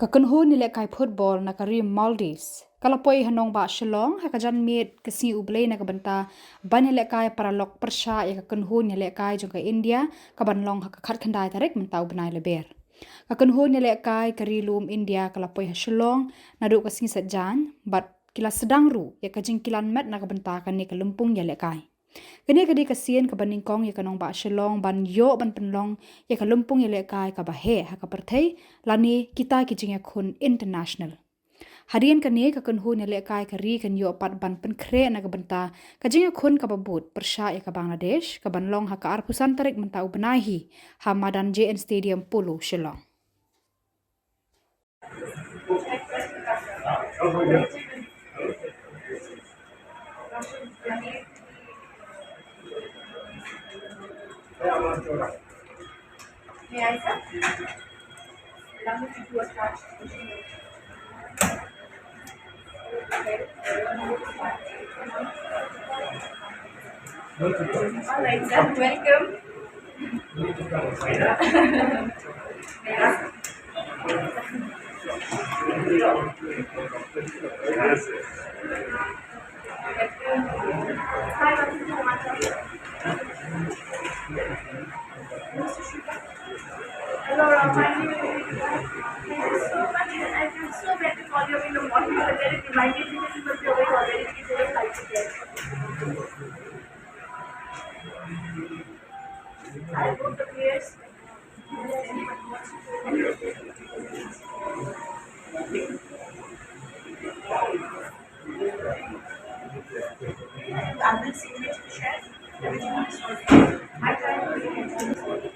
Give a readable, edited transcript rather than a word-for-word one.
Kynhun Ialehkai football na kari Maldives. Kalapoi hanong ba Shillong hakajan mit kasi ublay na kabanta ban Ialehkai para lok persya ya Kynhun Ialehkai jong India kabanlong hakakat khandai tarik mentau benai leber. Kynhun Ialehkai kari lum India kalapoi ha Shillong nadu kasing sajan bat kila sedang ru ya kajing kilan met na kabanta kan ni kalumpung Ialehkai. Kini kadi kasian kabaningkong ya kanong ba Shillong ban yo ban penlong ya kalumpung Ialehkai kabahe hakaperthai lani kita kijing Iakhun international. Harian kani Kynhun Ialehkai kari kan yo pat ban penkre na kabanta kajing Iakhun kababut persya ya ka Bangladesh kabanlong haka arpusan tarik mentau benahi ha Madan JN Stadium Polo Shillong. May I, sir? Allow me to do a start. All right, sir. Welcome. Hello, thank you so much. I feel so bad to call you in the morning, but then it reminded me that you must be awake already because you were flight ticket. I wrote the prayers. I will see you to share everything is sorted. I try to do everything sorted.